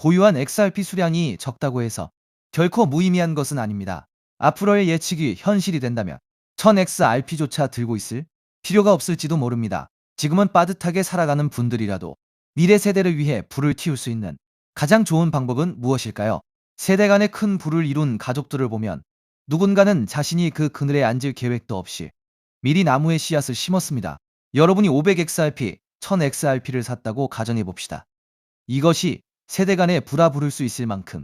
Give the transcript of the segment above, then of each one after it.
보유한 XRP 수량이 적다고 해서 결코 무의미한 것은 아닙니다. 앞으로의 예측이 현실이 된다면 1000XRP조차 들고 있을 필요가 없을지도 모릅니다. 지금은 빠듯하게 살아가는 분들이라도 미래 세대를 위해 불을 틔울 수 있는 가장 좋은 방법은 무엇일까요? 세대 간의 큰 불을 이룬 가족들을 보면 누군가는 자신이 그 그늘에 앉을 계획도 없이 미리 나무의 씨앗을 심었습니다. 여러분이 500XRP, 1000XRP를 샀다고 가정해 봅시다. 이것이 세대 간의 불화 부를 수 있을 만큼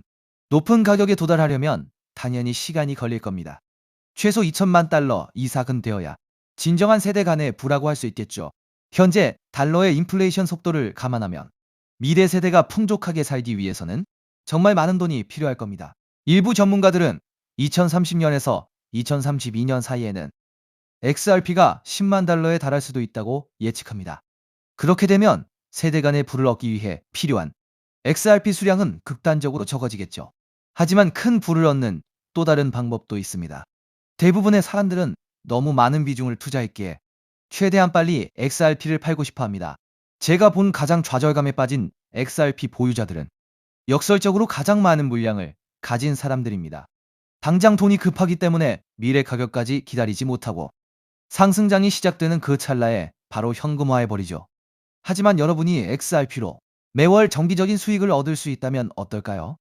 높은 가격에 도달하려면 당연히 시간이 걸릴 겁니다. 최소 2천만 달러 이상은 되어야 진정한 세대 간의 부라고 할 수 있겠죠. 현재 달러의 인플레이션 속도를 감안하면 미래 세대가 풍족하게 살기 위해서는 정말 많은 돈이 필요할 겁니다. 일부 전문가들은 2030년에서 2032년 사이에는 XRP가 10만 달러에 달할 수도 있다고 예측합니다. 그렇게 되면 세대 간의 부를 얻기 위해 필요한 XRP 수량은 극단적으로 적어지겠죠. 하지만 큰 부를 얻는 또 다른 방법도 있습니다. 대부분의 사람들은 너무 많은 비중을 투자했기에 최대한 빨리 XRP를 팔고 싶어 합니다. 제가 본 가장 좌절감에 빠진 XRP 보유자들은 역설적으로 가장 많은 물량을 가진 사람들입니다. 당장 돈이 급하기 때문에 미래 가격까지 기다리지 못하고 상승장이 시작되는 그 찰나에 바로 현금화해버리죠. 하지만 여러분이 XRP로 매월 정기적인 수익을 얻을 수 있다면 어떨까요?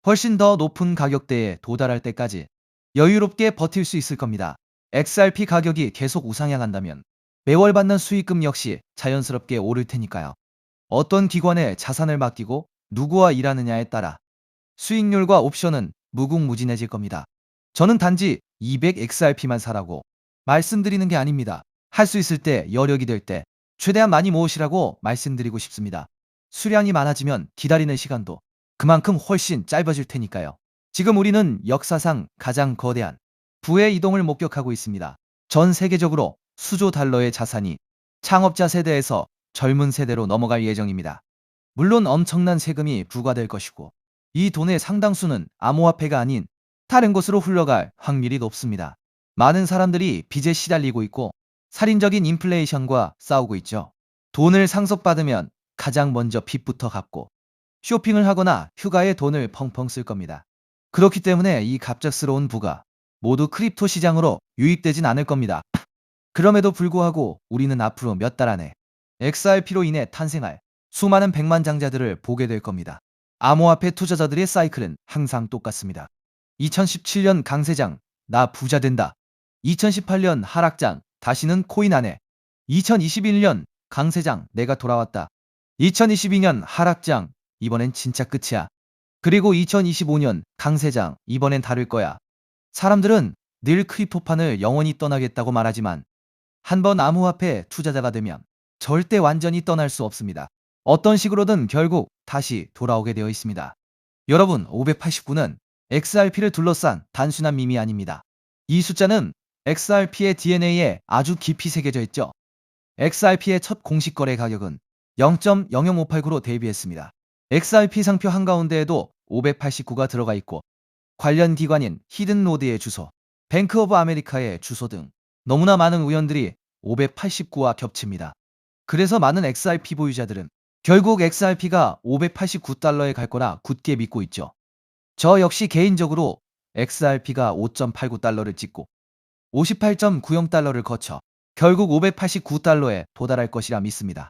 훨씬 더 높은 가격대에 도달할 때까지 여유롭게 버틸 수 있을 겁니다. XRP 가격이 계속 우상향한다면 매월 받는 수익금 역시 자연스럽게 오를 테니까요. 어떤 기관에 자산을 맡기고 누구와 일하느냐에 따라 수익률과 옵션은 무궁무진해질 겁니다. 저는 단지 200XRP만 사라고 말씀드리는 게 아닙니다. 할 수 있을 때, 여력이 될 때 최대한 많이 모으시라고 말씀드리고 싶습니다. 수량이 많아지면 기다리는 시간도 그만큼 훨씬 짧아질 테니까요. 지금 우리는 역사상 가장 거대한 부의 이동을 목격하고 있습니다. 전 세계적으로 수조 달러의 자산이 창업자 세대에서 젊은 세대로 넘어갈 예정입니다. 물론 엄청난 세금이 부과될 것이고 이 돈의 상당수는 암호화폐가 아닌 다른 곳으로 흘러갈 확률이 높습니다. 많은 사람들이 빚에 시달리고 있고 살인적인 인플레이션과 싸우고 있죠. 돈을 상속받으면 가장 먼저 빚부터 갚고 쇼핑을 하거나 휴가에 돈을 펑펑 쓸 겁니다. 그렇기 때문에 이 갑작스러운 부가 모두 크립토 시장으로 유입되진 않을 겁니다. 그럼에도 불구하고 우리는 앞으로 몇 달 안에 XRP로 인해 탄생할 수많은 백만장자들을 보게 될 겁니다. 암호화폐 투자자들의 사이클은 항상 똑같습니다. 2017년 강세장, 나 부자 된다. 2018년 하락장, 다시는 코인 안 해. 2021년 강세장, 내가 돌아왔다. 2022년 하락장, 이번엔 진짜 끝이야. 그리고 2025년 강세장, 이번엔 다를 거야. 사람들은 늘 크립토판을 영원히 떠나겠다고 말하지만 한번 암호화폐 투자자가 되면 절대 완전히 떠날 수 없습니다. 어떤 식으로든 결국 다시 돌아오게 되어 있습니다. 여러분, 589는 XRP를 둘러싼 단순한 밈이 아닙니다. 이 숫자는 XRP의 DNA에 아주 깊이 새겨져 있죠. XRP의 첫 공식 거래 가격은 0.00589로 데뷔했습니다. XRP 상표 한가운데에도 589가 들어가 있고 관련 기관인 히든로드의 주소, 뱅크 오브 아메리카의 주소 등 너무나 많은 우연들이 589와 겹칩니다. 그래서 많은 XRP 보유자들은 결국 XRP가 589달러에 갈 거라 굳게 믿고 있죠. 저 역시 개인적으로 XRP가 5.89달러를 찍고 58.90달러를 거쳐 결국 589달러에 도달할 것이라 믿습니다.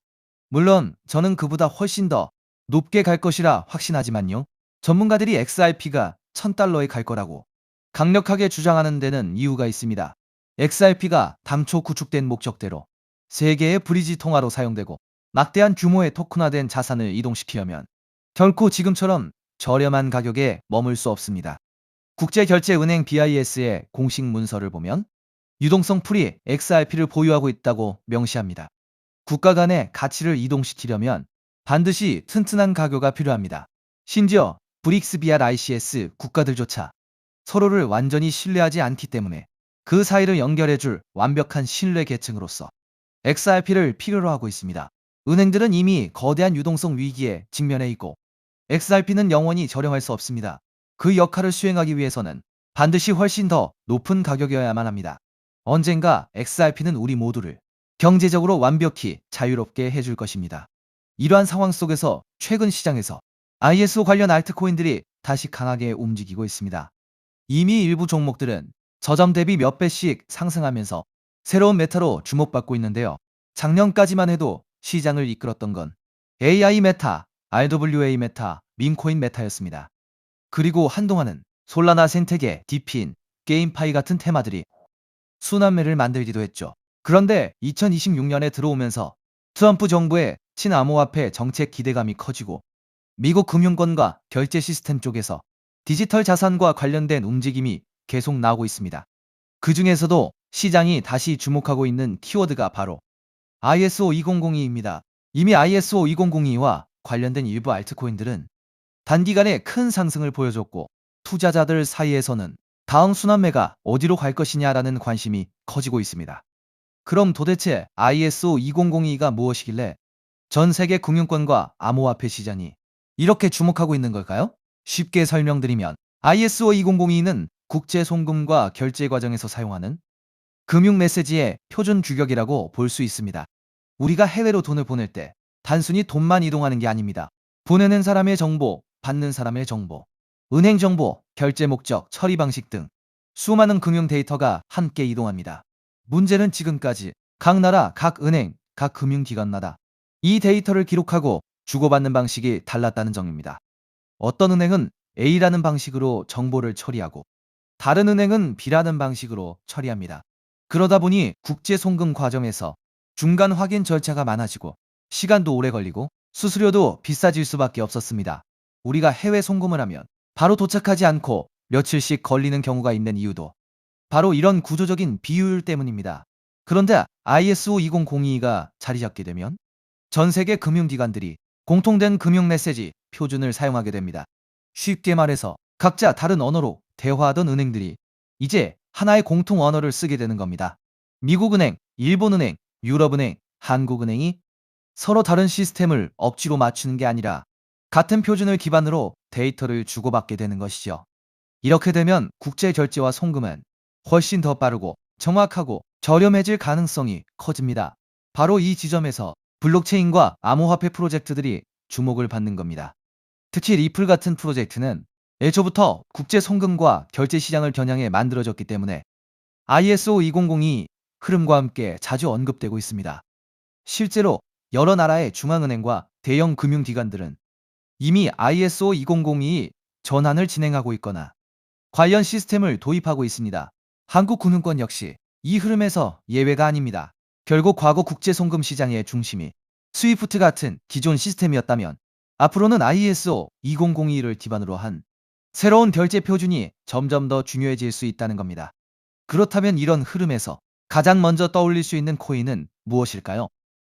물론 저는 그보다 훨씬 더 높게 갈 것이라 확신하지만요. 전문가들이 XRP가 1000달러에 갈 거라고 강력하게 주장하는 데는 이유가 있습니다. XRP가 당초 구축된 목적대로 세계의 브리지 통화로 사용되고 막대한 규모의 토큰화된 자산을 이동시키려면 결코 지금처럼 저렴한 가격에 머물 수 없습니다. 국제결제은행 BIS의 공식 문서를 보면 유동성 풀이 XRP를 보유하고 있다고 명시합니다. 국가 간의 가치를 이동시키려면 반드시 튼튼한 가교가 필요합니다. 심지어 브릭스 BRICS 국가들조차 서로를 완전히 신뢰하지 않기 때문에 그 사이를 연결해줄 완벽한 신뢰 계층으로서 XRP를 필요로 하고 있습니다. 은행들은 이미 거대한 유동성 위기에 직면해 있고 XRP는 영원히 저렴할 수 없습니다. 그 역할을 수행하기 위해서는 반드시 훨씬 더 높은 가격이어야만 합니다. 언젠가 XRP는 우리 모두를 경제적으로 완벽히 자유롭게 해줄 것입니다. 이러한 상황 속에서 최근 시장에서 ISO 관련 알트코인들이 다시 강하게 움직이고 있습니다. 이미 일부 종목들은 저점 대비 몇 배씩 상승하면서 새로운 메타로 주목받고 있는데요. 작년까지만 해도 시장을 이끌었던 건 AI 메타, RWA 메타, 밈코인 메타였습니다. 그리고 한동안은 솔라나 생태계, 디핀, 게임파이 같은 테마들이 순환매를 만들기도 했죠. 그런데 2026년에 들어오면서 트럼프 정부의 친암호화폐 정책 기대감이 커지고 미국 금융권과 결제 시스템 쪽에서 디지털 자산과 관련된 움직임이 계속 나오고 있습니다. 그 중에서도 시장이 다시 주목하고 있는 키워드가 바로 ISO 2002입니다. 이미 ISO 2002와 관련된 일부 알트코인들은 단기간에 큰 상승을 보여줬고 투자자들 사이에서는 다음 순환매가 어디로 갈 것이냐라는 관심이 커지고 있습니다. 그럼 도대체 ISO 2002가 무엇이길래 전 세계 금융권과 암호화폐 시장이 이렇게 주목하고 있는 걸까요? 쉽게 설명드리면 ISO 2002는 국제 송금과 결제 과정에서 사용하는 금융 메시지의 표준 규격이라고 볼 수 있습니다. 우리가 해외로 돈을 보낼 때 단순히 돈만 이동하는 게 아닙니다. 보내는 사람의 정보, 받는 사람의 정보, 은행 정보, 결제 목적, 처리 방식 등 수많은 금융 데이터가 함께 이동합니다. 문제는 지금까지 각 나라, 각 은행, 각 금융기관마다 이 데이터를 기록하고 주고받는 방식이 달랐다는 점입니다. 어떤 은행은 A라는 방식으로 정보를 처리하고 다른 은행은 B라는 방식으로 처리합니다. 그러다 보니 국제 송금 과정에서 중간 확인 절차가 많아지고 시간도 오래 걸리고 수수료도 비싸질 수밖에 없었습니다. 우리가 해외 송금을 하면 바로 도착하지 않고 며칠씩 걸리는 경우가 있는 이유도 바로 이런 구조적인 비효율 때문입니다. 그런데 ISO 2002가 자리 잡게 되면 전 세계 금융기관들이 공통된 금융 메시지 표준을 사용하게 됩니다. 쉽게 말해서 각자 다른 언어로 대화하던 은행들이 이제 하나의 공통 언어를 쓰게 되는 겁니다. 미국은행, 일본은행, 유럽은행, 한국은행이 서로 다른 시스템을 억지로 맞추는 게 아니라 같은 표준을 기반으로 데이터를 주고받게 되는 것이죠. 이렇게 되면 국제 결제와 송금은 훨씬 더 빠르고 정확하고 저렴해질 가능성이 커집니다. 바로 이 지점에서 블록체인과 암호화폐 프로젝트들이 주목을 받는 겁니다. 특히 리플 같은 프로젝트는 애초부터 국제 송금과 결제 시장을 겨냥해 만들어졌기 때문에 ISO 2002 흐름과 함께 자주 언급되고 있습니다. 실제로 여러 나라의 중앙은행과 대형 금융기관들은 이미 ISO 2002 전환을 진행하고 있거나 관련 시스템을 도입하고 있습니다. 한국금융권 역시 이 흐름에서 예외가 아닙니다. 결국 과거 국제송금 시장의 중심이 스위프트 같은 기존 시스템이었다면 앞으로는 ISO 2002를 기반으로 한 새로운 결제 표준이 점점 더 중요해질 수 있다는 겁니다. 그렇다면 이런 흐름에서 가장 먼저 떠올릴 수 있는 코인은 무엇일까요?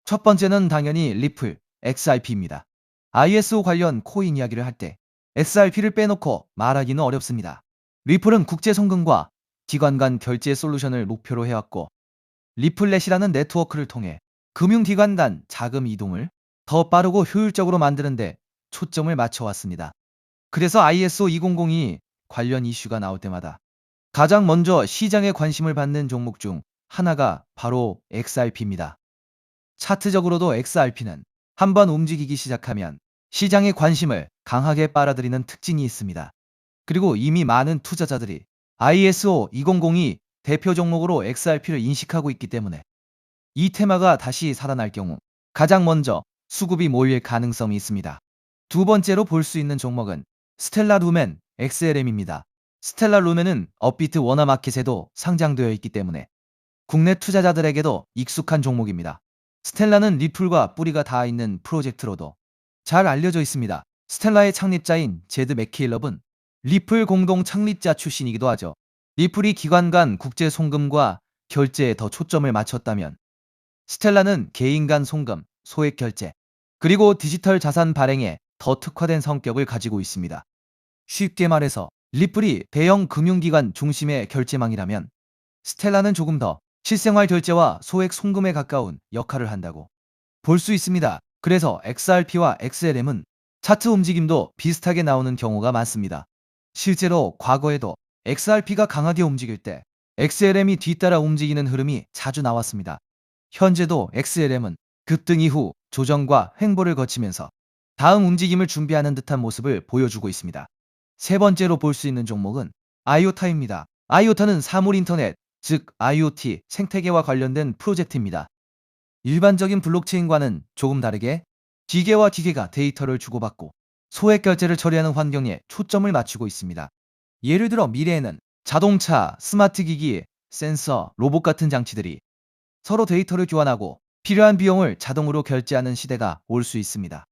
첫 번째는 당연히 리플, XRP입니다. ISO 관련 코인 이야기를 할 때 XRP를 빼놓고 말하기는 어렵습니다. 리플은 국제 송금과 기관 간 결제 솔루션을 목표로 해왔고 리플렛이라는 네트워크를 통해 금융기관 간 자금 이동을 더 빠르고 효율적으로 만드는데 초점을 맞춰왔습니다. 그래서 ISO 2002 관련 이슈가 나올 때마다 가장 먼저 시장에 관심을 받는 종목 중 하나가 바로 XRP입니다. 차트적으로도 XRP는 한번 움직이기 시작하면 시장의 관심을 강하게 빨아들이는 특징이 있습니다. 그리고 이미 많은 투자자들이 ISO 2002 대표 종목으로 XRP를 인식하고 있기 때문에 이 테마가 다시 살아날 경우 가장 먼저 수급이 몰릴 가능성이 있습니다. 두 번째로 볼 수 있는 종목은 스텔라 루멘 XLM입니다. 스텔라 루멘은 업비트 워너마켓에도 상장되어 있기 때문에 국내 투자자들에게도 익숙한 종목입니다. 스텔라는 리플과 뿌리가 닿아 있는 프로젝트로도 잘 알려져 있습니다. 스텔라의 창립자인 제드 맥케일럽은 리플 공동 창립자 출신이기도 하죠. 리플이 기관 간 국제 송금과 결제에 더 초점을 맞췄다면 스텔라는 개인 간 송금, 소액 결제, 그리고 디지털 자산 발행에 더 특화된 성격을 가지고 있습니다. 쉽게 말해서 리플이 대형 금융기관 중심의 결제망이라면 스텔라는 조금 더 실생활 결제와 소액 송금에 가까운 역할을 한다고 볼 수 있습니다. 그래서 XRP와 XLM은 차트 움직임도 비슷하게 나오는 경우가 많습니다. 실제로 과거에도 XRP가 강하게 움직일 때 XLM이 뒤따라 움직이는 흐름이 자주 나왔습니다. 현재도 XLM은 급등 이후 조정과 횡보를 거치면서 다음 움직임을 준비하는 듯한 모습을 보여주고 있습니다. 세 번째로 볼 수 있는 종목은 아이오타입니다. 아이오타는 사물 인터넷, 즉 IoT 생태계와 관련된 프로젝트입니다. 일반적인 블록체인과는 조금 다르게 기계와 기계가 데이터를 주고받고 소액 결제를 처리하는 환경에 초점을 맞추고 있습니다. 예를 들어 미래에는 자동차, 스마트 기기, 센서, 로봇 같은 장치들이 서로 데이터를 교환하고 필요한 비용을 자동으로 결제하는 시대가 올 수 있습니다.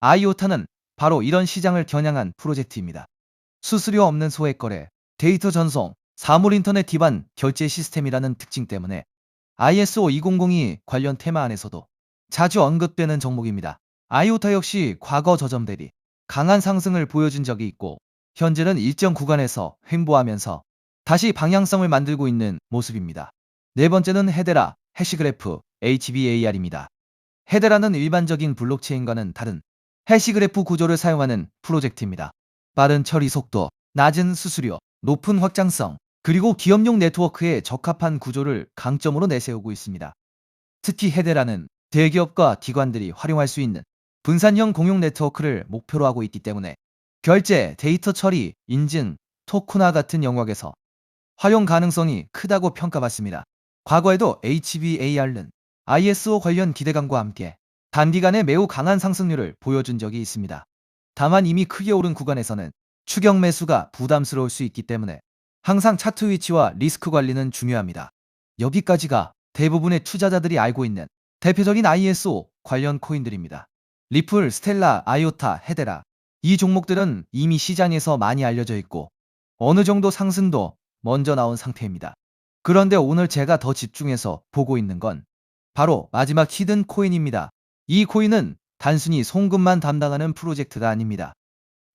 아이오타는 바로 이런 시장을 겨냥한 프로젝트입니다. 수수료 없는 소액 거래, 데이터 전송, 사물 인터넷 기반 결제 시스템이라는 특징 때문에 ISO 2002 관련 테마 안에서도 자주 언급되는 종목입니다. 아이오타 역시 과거 저점 대비 강한 상승을 보여준 적이 있고 현재는 일정 구간에서 횡보하면서 다시 방향성을 만들고 있는 모습입니다. 네 번째는 헤데라, 해시그래프, HBAR입니다. 헤데라는 일반적인 블록체인과는 다른 해시그래프 구조를 사용하는 프로젝트입니다. 빠른 처리 속도, 낮은 수수료, 높은 확장성, 그리고 기업용 네트워크에 적합한 구조를 강점으로 내세우고 있습니다. 특히 헤데라는 대기업과 기관들이 활용할 수 있는 분산형 공용 네트워크를 목표로 하고 있기 때문에 결제, 데이터 처리, 인증, 토큰화 같은 영역에서 활용 가능성이 크다고 평가받습니다. 과거에도 HBAR는 ISO 관련 기대감과 함께 단기간에 매우 강한 상승률을 보여준 적이 있습니다. 다만 이미 크게 오른 구간에서는 추격 매수가 부담스러울 수 있기 때문에 항상 차트 위치와 리스크 관리는 중요합니다. 여기까지가 대부분의 투자자들이 알고 있는 대표적인 ISO 관련 코인들입니다. 리플, 스텔라, 아이오타, 헤데라. 이 종목들은 이미 시장에서 많이 알려져 있고 어느 정도 상승도 먼저 나온 상태입니다. 그런데 오늘 제가 더 집중해서 보고 있는 건 바로 마지막 히든 코인입니다. 이 코인은 단순히 송금만 담당하는 프로젝트가 아닙니다.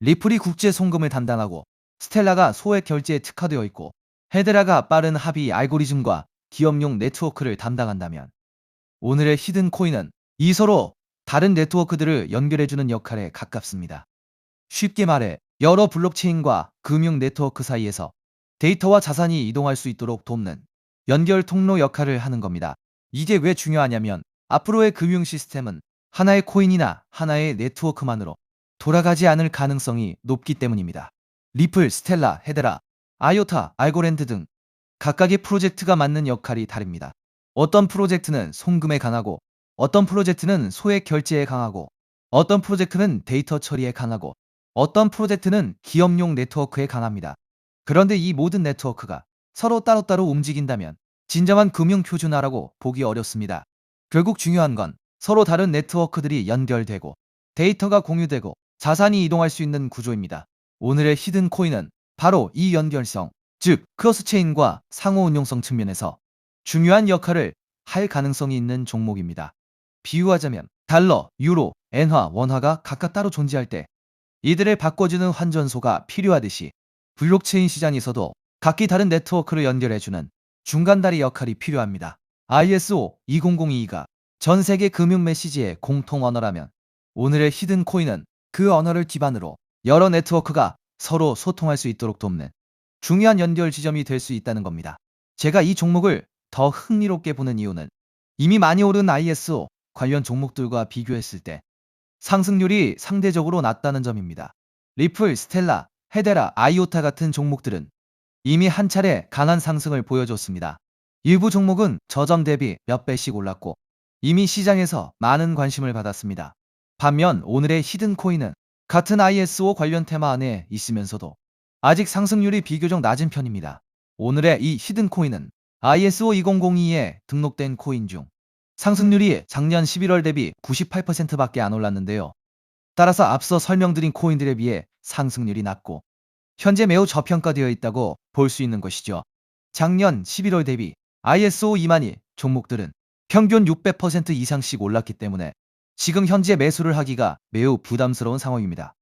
리플이 국제 송금을 담당하고 스텔라가 소액 결제에 특화되어 있고 헤데라가 빠른 합의 알고리즘과 기업용 네트워크를 담당한다면 오늘의 히든 코인은 이 서로 다른 네트워크들을 연결해주는 역할에 가깝습니다. 쉽게 말해 여러 블록체인과 금융 네트워크 사이에서 데이터와 자산이 이동할 수 있도록 돕는 연결 통로 역할을 하는 겁니다. 이게 왜 중요하냐면 앞으로의 금융 시스템은 하나의 코인이나 하나의 네트워크만으로 돌아가지 않을 가능성이 높기 때문입니다. 리플, 스텔라, 헤데라, 아이오타, 알고랜드 등 각각의 프로젝트가 맡는 역할이 다릅니다. 어떤 프로젝트는 송금에 강하고 어떤 프로젝트는 소액 결제에 강하고 어떤 프로젝트는 데이터 처리에 강하고 어떤 프로젝트는 기업용 네트워크에 강합니다. 그런데 이 모든 네트워크가 서로 따로따로 움직인다면 진정한 금융 표준화라고 보기 어렵습니다. 결국 중요한 건 서로 다른 네트워크들이 연결되고 데이터가 공유되고 자산이 이동할 수 있는 구조입니다. 오늘의 히든 코인은 바로 이 연결성, 즉 크로스체인과 상호 운용성 측면에서 중요한 역할을 할 가능성이 있는 종목입니다. 비유하자면 달러, 유로, 엔화, 원화가 각각 따로 존재할 때 이들을 바꿔주는 환전소가 필요하듯이 블록체인 시장에서도 각기 다른 네트워크를 연결해주는 중간다리 역할이 필요합니다. ISO 2002가 전 세계 금융 메시지의 공통 언어라면 오늘의 히든 코인은 그 언어를 기반으로 여러 네트워크가 서로 소통할 수 있도록 돕는 중요한 연결 지점이 될 수 있다는 겁니다. 제가 이 종목을 더 흥미롭게 보는 이유는 이미 많이 오른 ISO 관련 종목들과 비교했을 때 상승률이 상대적으로 낮다는 점입니다. 리플, 스텔라, 헤데라, 아이오타 같은 종목들은 이미 한 차례 강한 상승을 보여줬습니다. 일부 종목은 저점 대비 몇 배씩 올랐고 이미 시장에서 많은 관심을 받았습니다. 반면 오늘의 히든 코인은 같은 ISO 관련 테마 안에 있으면서도 아직 상승률이 비교적 낮은 편입니다. 오늘의 이 히든 코인은 ISO 2002에 등록된 코인 중 상승률이 작년 11월 대비 98%밖에 안 올랐는데요. 따라서 앞서 설명드린 코인들에 비해 상승률이 낮고 현재 매우 저평가되어 있다고 볼 수 있는 것이죠. 작년 11월 대비 ISO 2만이 종목들은 평균 600% 이상씩 올랐기 때문에 지금 현재 매수를 하기가 매우 부담스러운 상황입니다.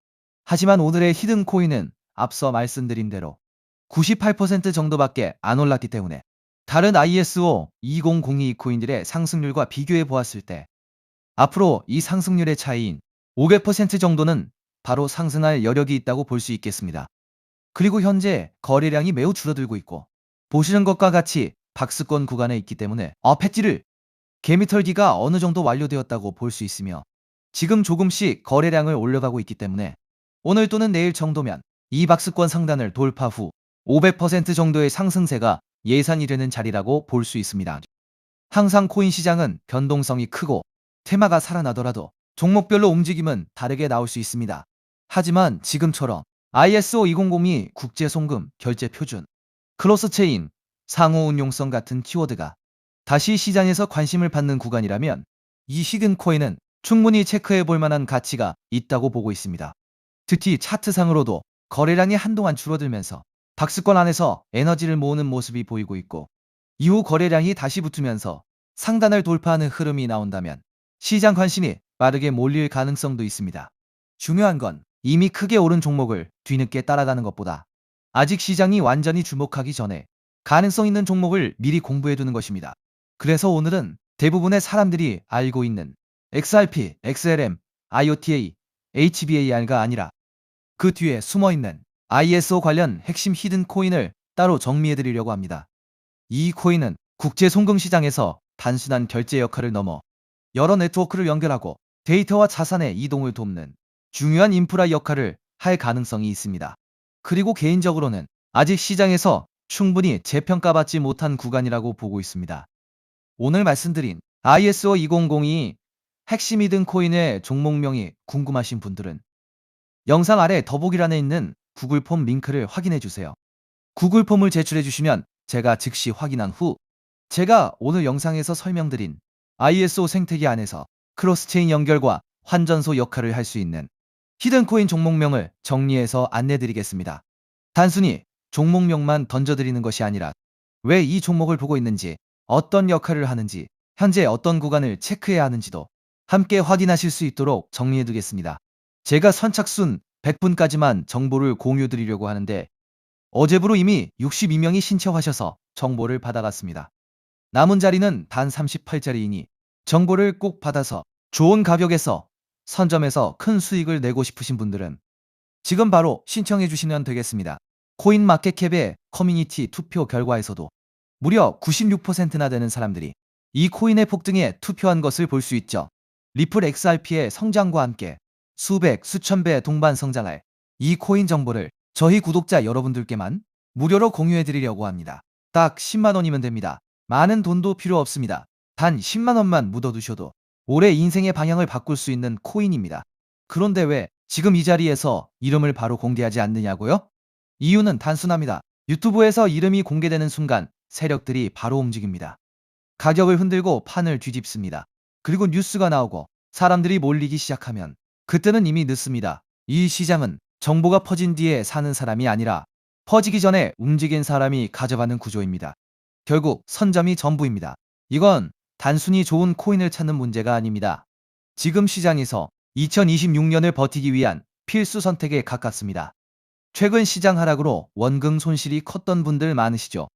하지만 오늘의 히든 코인은 앞서 말씀드린 대로 98% 정도밖에 안 올랐기 때문에 다른 ISO 2002 코인들의 상승률과 비교해 보았을 때 앞으로 이 상승률의 차이인 500% 정도는 바로 상승할 여력이 있다고 볼 수 있겠습니다. 그리고 현재 거래량이 매우 줄어들고 있고 보시는 것과 같이 박스권 구간에 있기 때문에 패지를 개미털기가 어느 정도 완료되었다고 볼 수 있으며 지금 조금씩 거래량을 올려가고 있기 때문에 오늘 또는 내일 정도면 이 박스권 상단을 돌파 후 500% 정도의 상승세가 예상이 되는 자리라고 볼 수 있습니다. 항상 코인 시장은 변동성이 크고 테마가 살아나더라도 종목별로 움직임은 다르게 나올 수 있습니다. 하지만 지금처럼 ISO 200이 국제 송금, 결제 표준, 크로스체인, 상호 운용성 같은 키워드가 다시 시장에서 관심을 받는 구간이라면 이 히든 코인은 충분히 체크해 볼 만한 가치가 있다고 보고 있습니다. 특히 차트상으로도 거래량이 한동안 줄어들면서 박스권 안에서 에너지를 모으는 모습이 보이고 있고 이후 거래량이 다시 붙으면서 상단을 돌파하는 흐름이 나온다면 시장 관심이 빠르게 몰릴 가능성도 있습니다. 중요한 건 이미 크게 오른 종목을 뒤늦게 따라가는 것보다 아직 시장이 완전히 주목하기 전에 가능성 있는 종목을 미리 공부해두는 것입니다. 그래서 오늘은 대부분의 사람들이 알고 있는 XRP, XLM, IOTA, HBAR가 아니라 그 뒤에 숨어있는 ISO 관련 핵심 히든 코인을 따로 정리해드리려고 합니다. 이 코인은 국제 송금 시장에서 단순한 결제 역할을 넘어 여러 네트워크를 연결하고 데이터와 자산의 이동을 돕는 중요한 인프라 역할을 할 가능성이 있습니다. 그리고 개인적으로는 아직 시장에서 충분히 재평가받지 못한 구간이라고 보고 있습니다. 오늘 말씀드린 ISO 2002 핵심 히든 코인의 종목명이 궁금하신 분들은 영상 아래 더보기란에 있는 구글 폼 링크를 확인해 주세요. 구글 폼을 제출해 주시면 제가 즉시 확인한 후 제가 오늘 영상에서 설명드린 ISO 생태계 안에서 크로스체인 연결과 환전소 역할을 할 수 있는 히든코인 종목명을 정리해서 안내드리겠습니다. 단순히 종목명만 던져드리는 것이 아니라 왜 이 종목을 보고 있는지, 어떤 역할을 하는지, 현재 어떤 구간을 체크해야 하는지도 함께 확인하실 수 있도록 정리해두겠습니다. 제가 선착순 100분까지만 정보를 공유드리려고 하는데 어제부로 이미 62명이 신청하셔서 정보를 받아갔습니다. 남은 자리는 단 38자리이니 정보를 꼭 받아서 좋은 가격에서 선점해서 큰 수익을 내고 싶으신 분들은 지금 바로 신청해 주시면 되겠습니다. 코인마켓캡의 커뮤니티 투표 결과에서도 무려 96%나 되는 사람들이 이 코인의 폭등에 투표한 것을 볼 수 있죠. 리플 XRP의 성장과 함께 수백, 수천 배 동반 성장할 이 코인 정보를 저희 구독자 여러분들께만 무료로 공유해 드리려고 합니다. 딱 10만 원이면 됩니다. 많은 돈도 필요 없습니다. 단 10만 원만 묻어두셔도 올해 인생의 방향을 바꿀 수 있는 코인입니다. 그런데 왜 지금 이 자리에서 이름을 바로 공개하지 않느냐고요? 이유는 단순합니다. 유튜브에서 이름이 공개되는 순간 세력들이 바로 움직입니다. 가격을 흔들고 판을 뒤집습니다. 그리고 뉴스가 나오고 사람들이 몰리기 시작하면 그때는 이미 늦습니다. 이 시장은 정보가 퍼진 뒤에 사는 사람이 아니라 퍼지기 전에 움직인 사람이 가져가는 구조입니다. 결국 선점이 전부입니다. 이건 단순히 좋은 코인을 찾는 문제가 아닙니다. 지금 시장에서 2026년을 버티기 위한 필수 선택에 가깝습니다. 최근 시장 하락으로 원금 손실이 컸던 분들 많으시죠?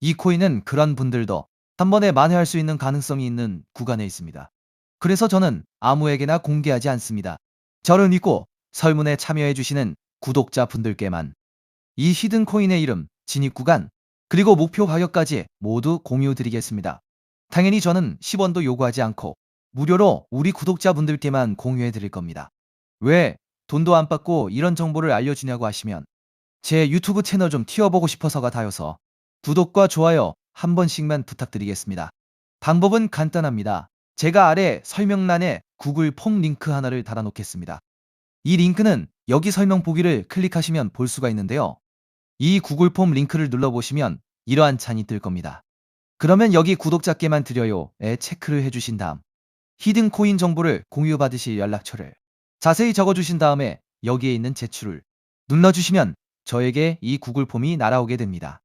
이 코인은 그런 분들도 한 번에 만회할 수 있는 가능성이 있는 구간에 있습니다. 그래서 저는 아무에게나 공개하지 않습니다. 저를 믿고 설문에 참여해주시는 구독자분들께만 이 히든 코인의 이름, 진입 구간, 그리고 목표 가격까지 모두 공유드리겠습니다. 당연히 저는 10원도 요구하지 않고 무료로 우리 구독자분들께만 공유해 드릴 겁니다. 왜 돈도 안 받고 이런 정보를 알려주냐고 하시면 제 유튜브 채널 좀 튀어보고 싶어서가 다여서 구독과 좋아요 한 번씩만 부탁드리겠습니다. 방법은 간단합니다. 제가 아래 설명란에 구글 폼 링크 하나를 달아놓겠습니다. 이 링크는 여기 설명 보기를 클릭하시면 볼 수가 있는데요. 이 구글 폼 링크를 눌러보시면 이러한 창이 뜰 겁니다. 그러면 여기 구독자께만 드려요에 체크를 해주신 다음 히든 코인 정보를 공유받으실 연락처를 자세히 적어주신 다음에 여기에 있는 제출을 눌러주시면 저에게 이 구글 폼이 날아오게 됩니다.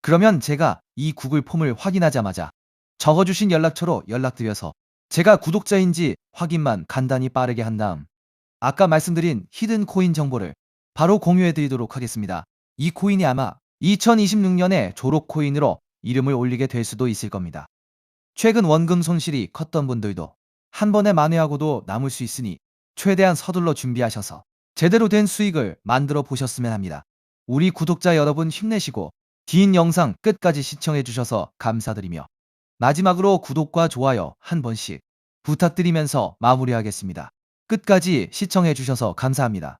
그러면 제가 이 구글 폼을 확인하자마자 적어주신 연락처로 연락드려서 제가 구독자인지 확인만 간단히 빠르게 한 다음 아까 말씀드린 히든 코인 정보를 바로 공유해드리도록 하겠습니다. 이 코인이 아마 2026년에 졸업 코인으로 이름을 올리게 될 수도 있을 겁니다. 최근 원금 손실이 컸던 분들도 한 번에 만회하고도 남을 수 있으니 최대한 서둘러 준비하셔서 제대로 된 수익을 만들어 보셨으면 합니다. 우리 구독자 여러분 힘내시고 긴 영상 끝까지 시청해 주셔서 감사드리며 마지막으로 구독과 좋아요 한 번씩 부탁드리면서 마무리하겠습니다. 끝까지 시청해 주셔서 감사합니다.